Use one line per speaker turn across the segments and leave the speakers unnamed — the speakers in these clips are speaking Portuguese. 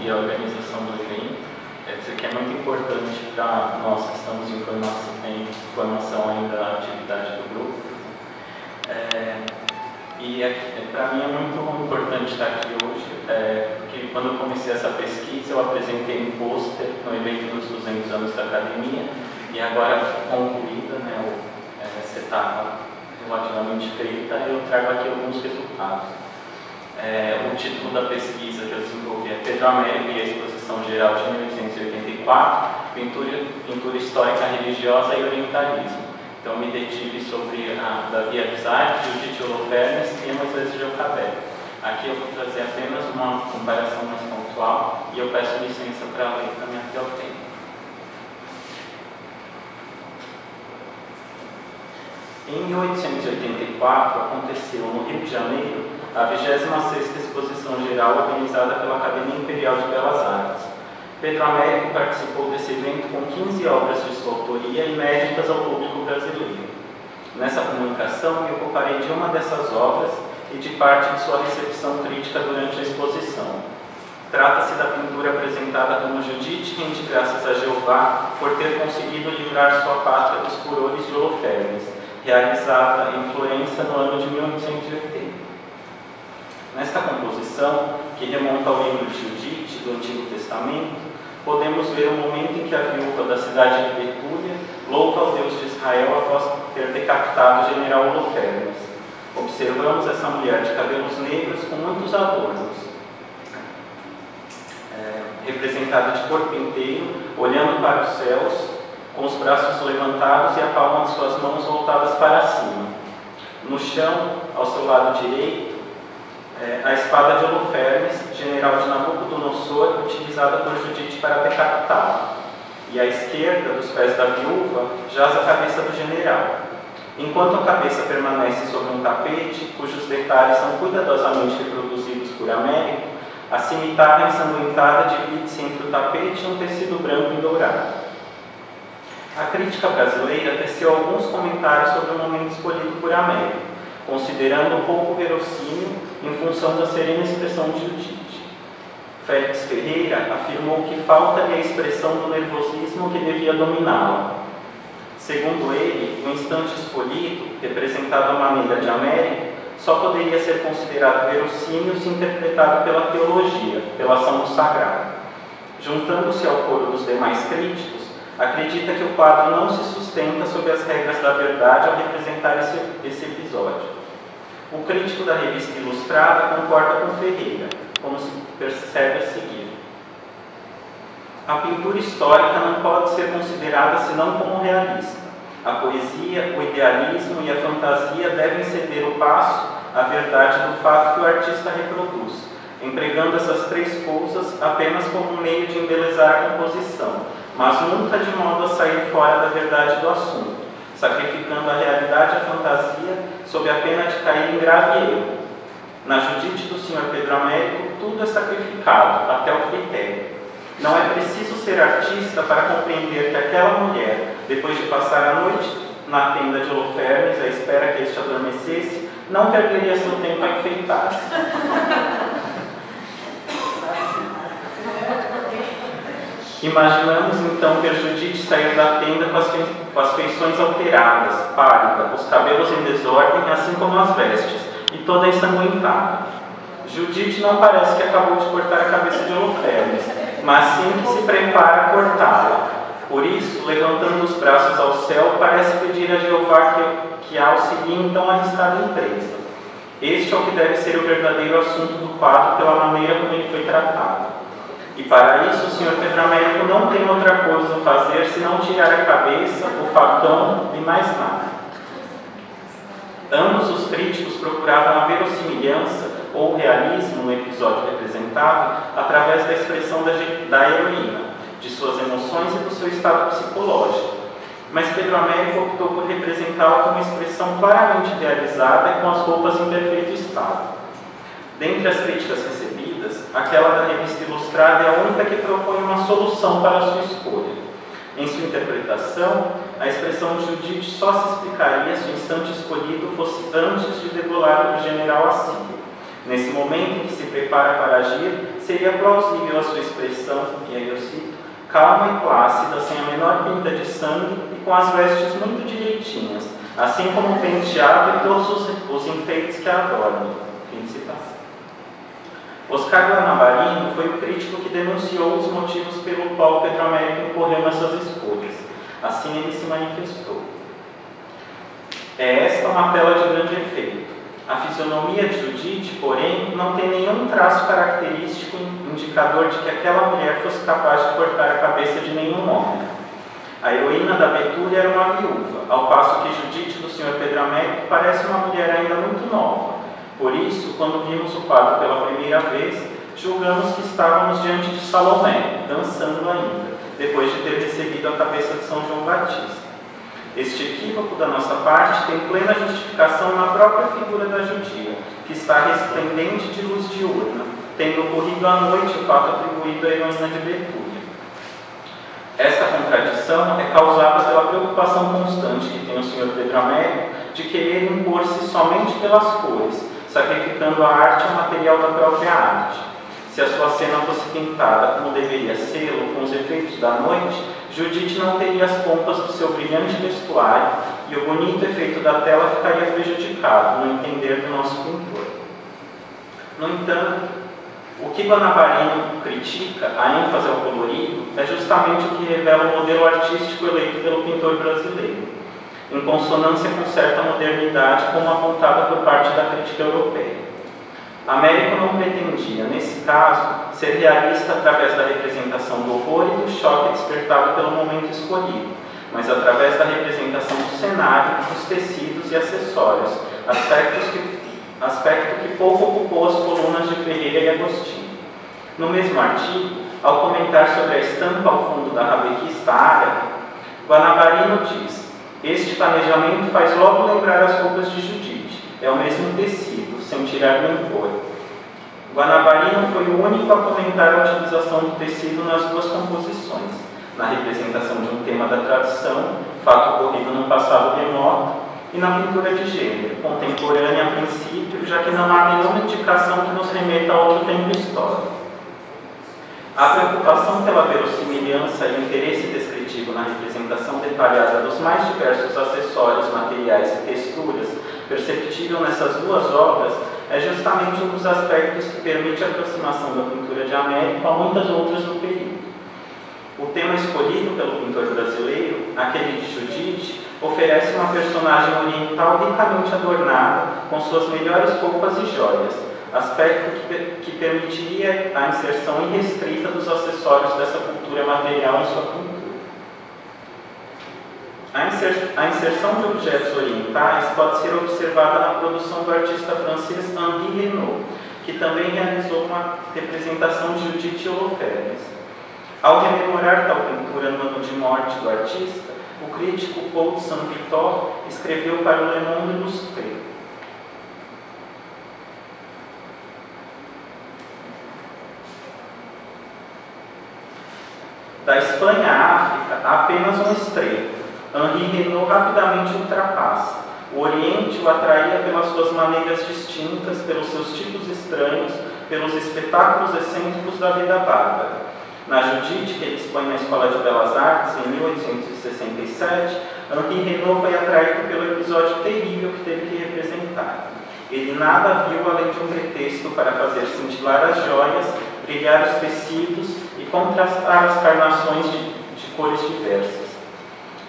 e a organização do evento. Quer dizer que é muito importante para nós que estamos em formação ainda da atividade do grupo. Para mim é muito importante estar aqui hoje, porque quando eu comecei essa pesquisa eu apresentei um pôster no evento dos 200 anos da academia, e agora concluída, essa etapa relativamente feita, eu trago aqui alguns resultados. O título da pesquisa que eu desenvolvi é Pedro Américo e a Exposição Geral de 1884, pintura histórica religiosa e orientalismo. Então, me detive sobre Davi Avizar, Judith Holofernes e Moisés de Jochebed. Aqui eu vou trazer apenas uma comparação mais pontual e eu peço licença para ler também até o tempo. Em 1884, aconteceu no Rio de Janeiro a 26ª Exposição Geral organizada pela Academia Imperial de Belas Artes. Pedro Américo participou desse evento com 15 obras de sua autoria inéditas ao público brasileiro. Nessa comunicação, me ocuparei de uma dessas obras e de parte de sua recepção crítica durante a exposição. Trata-se da pintura apresentada como Judite rende graças a Jeová por ter conseguido livrar sua pátria dos furores de Holofernes, realizada em Florença no ano de 1880. Nesta composição, que remonta ao livro de Judite do Antigo Testamento, podemos ver o momento em que a viúva da cidade de Betúlia louva ao Deus de Israel após ter decapitado o general Holofernes. Observamos essa mulher de cabelos negros com muitos adornos, representada de corpo inteiro, olhando para os céus, com os braços levantados e a palma de suas mãos voltadas para cima. No chão, ao seu lado direito, a espada de Holofernes, general de Nabucodonosor, utilizada por Judite para decapitá-lo. E à esquerda, dos pés da viúva, jaz a cabeça do general. Enquanto a cabeça permanece sobre um tapete, cujos detalhes são cuidadosamente reproduzidos por Américo, a cimitarra ensanguentada divide-se entre o tapete e um tecido branco e dourado. A crítica brasileira teceu alguns comentários sobre o momento escolhido por Américo, considerando pouco verossímil em função da serena expressão de Judite. Félix Ferreira afirmou que falta-lhe a expressão do nervosismo que devia dominá-la. Segundo ele, o instante escolhido, representado à maneira de Américo, só poderia ser considerado verossímil se interpretado pela teologia, pela ação do sagrado. Juntando-se ao coro dos demais críticos, acredita que o quadro não se sustenta sob as regras da verdade ao representar esse episódio. O crítico da revista Ilustrada concorda com Ferreira, como se percebe a seguir. A pintura histórica não pode ser considerada senão como realista. A poesia, o idealismo e a fantasia devem ceder o passo à verdade do fato que o artista reproduz, empregando essas três coisas apenas como um meio de embelezar a composição, mas nunca de modo a sair fora da verdade do assunto, sacrificando a realidade e a fantasia sob a pena de cair em grave erro. Na Judite do Sr. Pedro Américo, tudo é sacrificado, até o critério. Não é preciso ser artista para compreender que aquela mulher, depois de passar a noite na tenda de Holofernes, à espera que este adormecesse, não perderia seu tempo a enfeitar-se. Imaginamos então ver Judite sair da tenda com as feições alteradas, pálida, os cabelos em desordem, assim como as vestes, e toda ensanguentada. Judite não parece que acabou de cortar a cabeça de Holofernes, mas sim que se prepara a cortá-la. Por isso, levantando os braços ao céu, parece pedir a Jeová que a auxilie em tão arriscada empresa. Este é o que deve ser o verdadeiro assunto do quadro pela maneira como ele foi tratado. E para isso o Sr. Pedro Américo não tem outra coisa a fazer senão tirar a cabeça, o facão e mais nada. Ambos os críticos procuravam a verossimilhança ou realismo no episódio representado através da expressão da heroína, de suas emoções e do seu estado psicológico. Mas Pedro Américo optou por representá-la como expressão claramente idealizada e com as roupas em perfeito estado. Dentre as críticas recebidas, aquela da revista Ilustrada é a única que propõe uma solução para a sua escolha. Em sua interpretação, a expressão de Judite só se explicaria se o instante escolhido fosse antes de degolar o general assírio, Nesse momento em que se prepara para agir, seria plausível a sua expressão, e aí eu cito, calma e plácida, sem a menor pinta de sangue e com as vestes muito direitinhas, assim como o penteado e todos os enfeites que a adornam. Fim de citação. Oscar Guanabarino foi o crítico que denunciou os motivos pelo qual Pedro Américo incorreu nessas escolhas. Assim ele se manifestou. É esta uma tela de grande efeito. A fisionomia de Judite, porém, não tem nenhum traço característico indicador de que aquela mulher fosse capaz de cortar a cabeça de nenhum homem. A heroína da abertura era uma viúva, ao passo que Judite do Sr. Pedro Américo parece uma mulher ainda muito nova. Por isso, quando vimos o quadro pela primeira vez, julgamos que estávamos diante de Salomé, dançando ainda, depois de ter recebido a cabeça de São João Batista. Este equívoco da nossa parte tem plena justificação na própria figura da judia, que está resplendente de luz diurna, tendo ocorrido à noite o fato atribuído à heroína de Betúlia. Esta contradição é causada pela preocupação constante que tem o Sr. Pedro Américo de querer impor-se somente pelas cores, sacrificando a arte ao material da própria arte. Se a sua cena fosse pintada como deveria ser, com os efeitos da noite, Judite não teria as pompas do seu brilhante vestuário e o bonito efeito da tela ficaria prejudicado, no entender do nosso pintor. No entanto, o que Guanabarino critica, a ênfase ao colorido, é justamente o que revela o modelo artístico eleito pelo pintor brasileiro, em consonância com certa modernidade como apontada por parte da crítica europeia. Américo não pretendia, nesse caso, ser realista através da representação do horror e do choque despertado pelo momento escolhido, mas através da representação do cenário, dos tecidos e acessórios, aspecto que pouco ocupou as colunas de Ferreira e Agostinho. No mesmo artigo, ao comentar sobre a estampa ao fundo da rabequista árabe, Guanabarino diz: este planejamento faz logo lembrar as roupas de Judite, é o mesmo tecido, sem tirar nem pôr. Guanabarino foi o único a comentar a utilização do tecido nas duas composições, na representação de um tema da tradição, fato ocorrido num passado remoto, e na pintura de gênero, contemporânea a princípio, já que não há nenhuma indicação que nos remeta a outro tempo histórico. A preocupação pela verossimilhança e o interesse descritivo na representação detalhada dos mais diversos acessórios, materiais e texturas perceptível nessas duas obras é justamente um dos aspectos que permite a aproximação da pintura de Américo a muitas outras do período. O tema escolhido pelo pintor brasileiro, aquele de Judite, oferece uma personagem oriental ricamente adornada com suas melhores roupas e joias, aspecto que permitiria a inserção irrestrita dos acessórios dessa cultura material em sua pintura. A inserção de objetos orientais pode ser observada na produção do artista francês Henri Renaud, que também realizou uma representação de Judite e Holofernes. Ao rememorar tal pintura no ano de morte do artista, o crítico Paul de Saint-Victor escreveu para o Le Monde Illustré: da Espanha à África há apenas um estreito. Henri Renaud rapidamente ultrapassa. O Oriente o atraía pelas suas maneiras distintas, pelos seus tipos estranhos, pelos espetáculos excêntricos da vida bárbara. Na Judite, que ele expõe na Escola de Belas Artes em 1867, Henri Renaud foi atraído pelo episódio terrível que teve que representar. Ele nada viu além de um pretexto para fazer cintilar as joias, brilhar os tecidos e contrastar as carnações de cores diversas.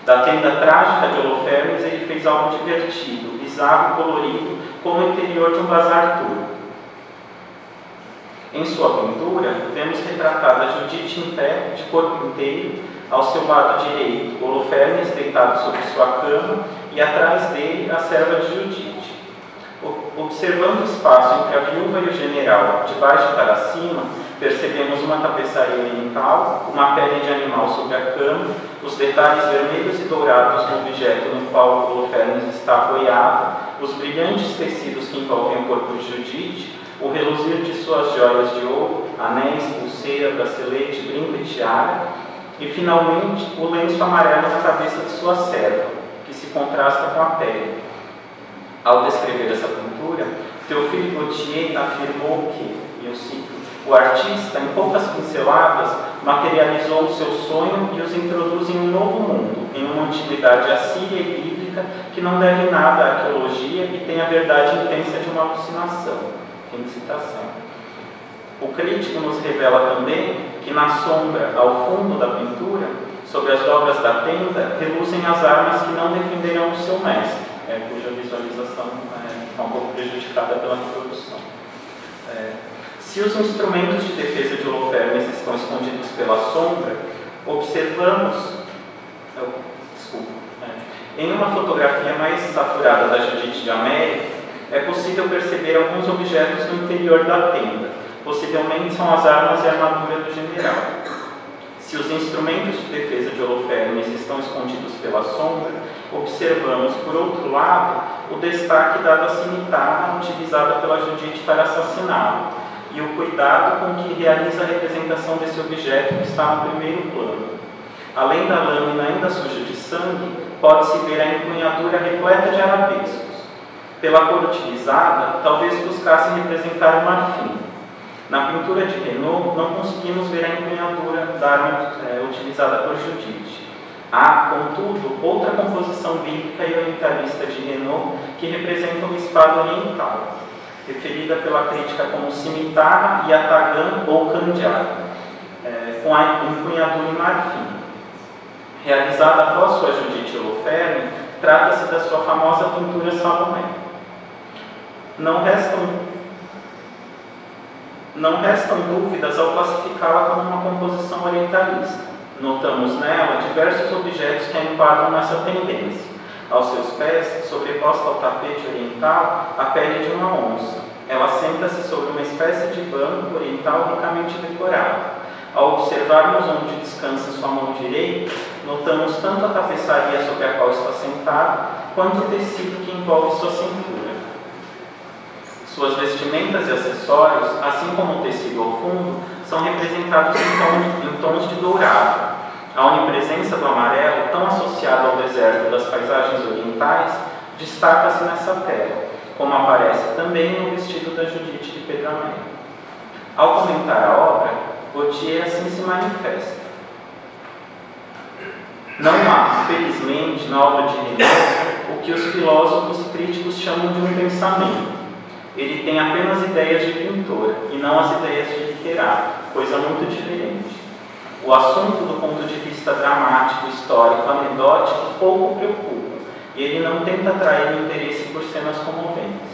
Da tenda trágica de Holofernes, ele fez algo divertido, bizarro e colorido, como o interior de um bazar turco. Em sua pintura, vemos retratada Judite em pé, de corpo inteiro, ao seu lado direito, Holofernes deitado sobre sua cama e atrás dele a serva de Judite. Observando o espaço entre a viúva e o general, de baixo para cima, percebemos uma tapeçaria oriental, uma pele de animal sobre a cama, os detalhes vermelhos e dourados no objeto no qual Holofernes está apoiado, os brilhantes tecidos que envolvem o corpo de Judite, o reluzir de suas joias de ouro, anéis, pulseira, bracelete, brinco e tiara, e finalmente o lenço amarelo na cabeça de sua serva, que se contrasta com a pele. Ao descrever essa pintura, Théophile Gautier afirmou que, e eu cito, o artista, em poucas pinceladas, materializou o seu sonho e os introduz em um novo mundo, em uma antiguidade assíria e bíblica que não deve nada à arqueologia e tem a verdade intensa de uma alucinação. Fim de citação. O crítico nos revela também que na sombra, ao fundo da pintura, sobre as dobras da tenda, reluzem as armas que não defenderão o seu mestre, cuja visualização está um pouco prejudicada pela reprodução. Se os instrumentos de defesa de Holofernes estão escondidos pela sombra, observamos, em uma fotografia mais saturada da Judite de América, é possível perceber alguns objetos no interior da tenda. Possivelmente são as armas e a armadura do general. Se os instrumentos de defesa de Holofernes estão escondidos pela sombra, observamos, por outro lado, o destaque dado à cimitarra utilizada pela Judite para assassiná-lo, e o cuidado com que realiza a representação desse objeto que está no primeiro plano. Além da lâmina ainda suja de sangue, pode-se ver a empunhadura repleta de arabescos. Pela cor utilizada, talvez buscasse representar o marfim. Na pintura de Renaud, não conseguimos ver a empunhadura da arma utilizada por Judite. Há, contudo, outra composição bíblica e orientalista de Renaud que representa uma espada oriental, referida pela crítica como cimitarra, yatagã ou candear, com a empunhadura em marfim. Realizada após sua Judite Holofernes, trata-se da sua famosa pintura Salomé. Não restam dúvidas ao classificá-la como uma composição orientalista. Notamos nela diversos objetos que a enquadram nessa tendência. Aos seus pés, sobreposta ao tapete oriental, a pele de uma onça. Ela senta-se sobre uma espécie de banco oriental ricamente decorado. Ao observarmos onde descansa sua mão direita, notamos tanto a tapeçaria sobre a qual está sentado, quanto o tecido que envolve sua cintura. Suas vestimentas e acessórios, assim como o tecido ao fundo, são representados em tons de dourado. A onipresença do amarelo, tão associado ao deserto das paisagens orientais, destaca-se nessa tela, como aparece também no vestido da Judite de Pedro Américo. Ao comentar a obra, Gautier assim se manifesta. Não há, felizmente, na obra de Renaud, o que os filósofos e críticos chamam de um pensamento. Ele tem apenas ideias de pintor e não as ideias de literato, coisa muito diferente. O assunto do ponto de vista dramático, histórico, anedótico, pouco preocupa, e ele não tenta atrair o interesse por cenas comoventes.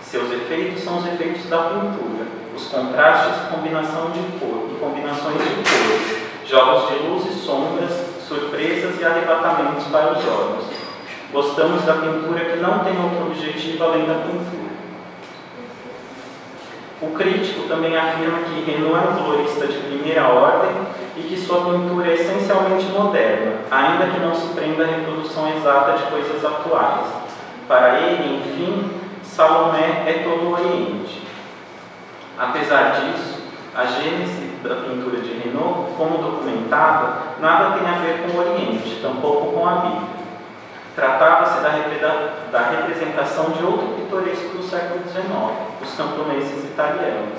Seus efeitos são os efeitos da pintura, os contrastes e combinações de cores, jogos de luz e sombras, surpresas e arrebatamentos para os olhos. Gostamos da pintura que não tem outro objetivo além da pintura. O crítico também afirma que Renaud é um colorista de primeira ordem e que sua pintura é essencialmente moderna, ainda que não se prenda à reprodução exata de coisas atuais. Para ele, enfim, Salomé é todo o Oriente. Apesar disso, a gênese da pintura de Renaud, como documentada, nada tem a ver com o Oriente, tampouco com a Bíblia. Tratava-se da representação de outro pitoresco do século XIX, os camponeses italianos.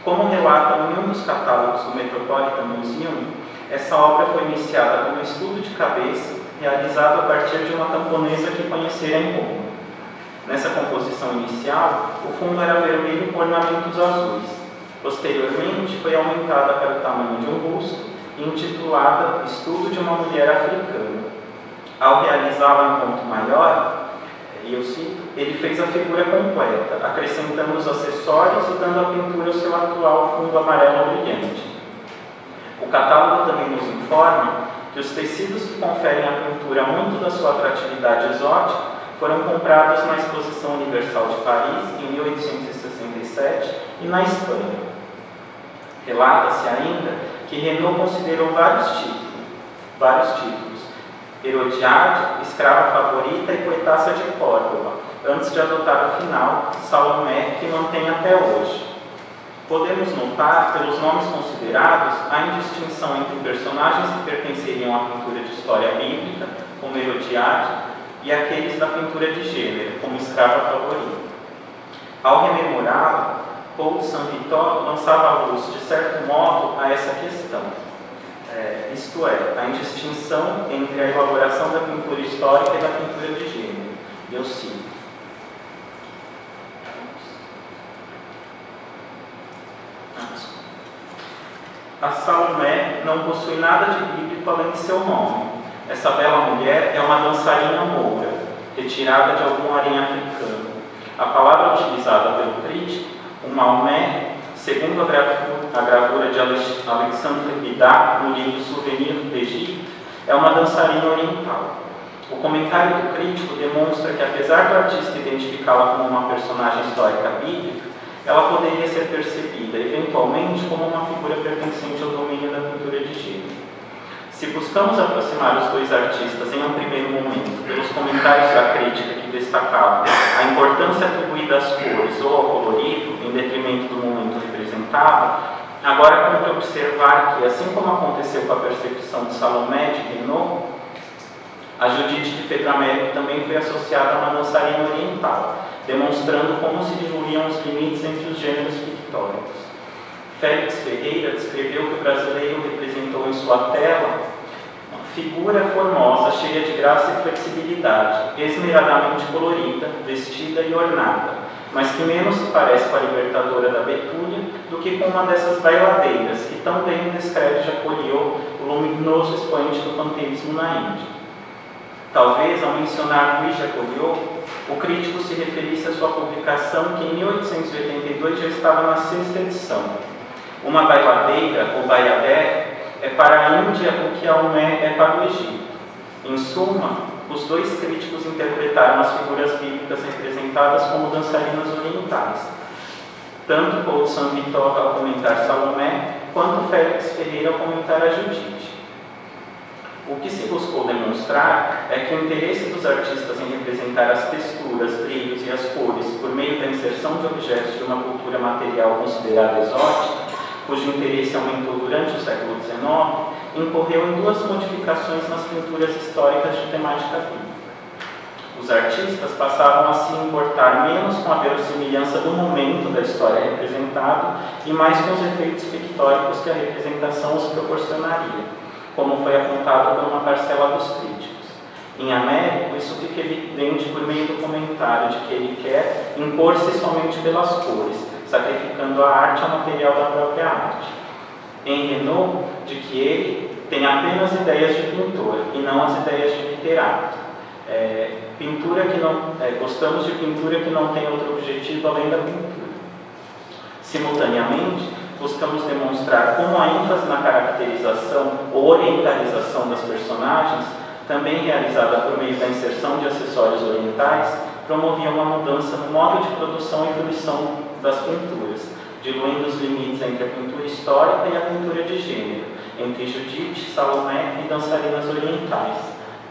Como relata em um dos catálogos do Metropolitan Museum, essa obra foi iniciada como estudo de cabeça, realizado a partir de uma camponesa que conhecera em Roma. Nessa composição inicial, o fundo era vermelho com ornamentos azuis. Posteriormente, foi aumentada para o tamanho de um busto e intitulada Estudo de uma Mulher Africana. Ao realizá-la em ponto maior, e eu cito, ele fez a figura completa, acrescentando os acessórios e dando à pintura o seu atual fundo amarelo brilhante. O catálogo também nos informa que os tecidos que conferem à pintura muito da sua atratividade exótica foram comprados na Exposição Universal de Paris, em 1867, e na Espanha. Relata-se ainda que Renaud considerou vários títulos, Herodiade, escrava favorita e poetassa de Córdoba, antes de adotar o final, Salomé, que mantém até hoje. Podemos notar, pelos nomes considerados, a indistinção entre personagens que pertenceriam à pintura de história bíblica, como Herodiade, e aqueles da pintura de gênero, como escrava favorita. Ao rememorá-la, Paul de Saint-Victor lançava a luz, de certo modo, a essa questão. Isto é, a indistinção entre a elaboração da pintura histórica e da pintura de gênero. Eu cito. A Salomé não possui nada de bíblico além de seu nome. Essa bela mulher é uma dançarina moura, retirada de algum harém africano. A palavra utilizada pelo crítico, o Maomé, segundo a gravura de Alexandre Bidá no livro Souvenir do Egito, é uma dançarina oriental. O comentário do crítico demonstra que, apesar do artista identificá-la como uma personagem histórica bíblica, ela poderia ser percebida, eventualmente, como uma figura pertencente ao domínio da pintura de gênero. Se buscamos aproximar os dois artistas em um primeiro momento pelos comentários da crítica que destacavam a importância atribuída às cores ou ao colorido, em detrimento do momento representado, agora conta observar que, assim como aconteceu com a percepção de Salomé de Renaud, a Judite de Pedro Américo também foi associada a uma dançarina oriental, demonstrando como se diluíam os limites entre os gêneros pictóricos. Félix Ferreira descreveu que o brasileiro representou em sua tela uma figura formosa, cheia de graça e flexibilidade, esmeradamente colorida, vestida e ornada, mas que menos se parece com a libertadora da Betúlia do que com uma dessas bailadeiras que tão bem descreve Jacqueliot, o luminoso expoente do panteísmo na Índia. Talvez, ao mencionar Louis Jacqueliot, o crítico se referisse à sua publicação, que em 1882 já estava na 6ª edição. Uma bailadeira, ou baiadé, é para a Índia o que a Homé é para o Egito. Em suma, os dois críticos interpretaram as figuras bíblicas representadas como dançarinas orientais. Tanto Paul de Saint-Victor ao comentar Salomé, quanto Félix Ferreira ao comentar a Judite. O que se buscou demonstrar é que o interesse dos artistas em representar as texturas, brilhos e as cores por meio da inserção de objetos de uma cultura material considerada exótica, cujo interesse aumentou durante o século XIX, incorreu em duas modificações nas pinturas históricas de temática bíblica. Os artistas passaram a se importar menos com a verossimilhança do momento da história representada e mais com os efeitos pictóricos que a representação os proporcionaria, como foi apontado por uma parcela dos críticos. Em Américo, isso fica evidente por meio do comentário de que ele quer impor-se somente pelas cores, sacrificando a arte ao material da própria arte. Em Renaud, de que ele tem apenas ideias de pintor e não as ideias de literato. Gostamos de pintura que não tem outro objetivo além da pintura. Simultaneamente, buscamos demonstrar como a ênfase na caracterização ou orientalização das personagens, também realizada por meio da inserção de acessórios orientais, promovia uma mudança no modo de produção e fruição das pinturas, diluindo os limites entre a pintura histórica e a pintura de gênero, entre Judite, Salomé e dançarinas orientais.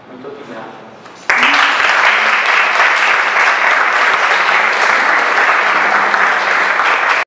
Muito obrigado.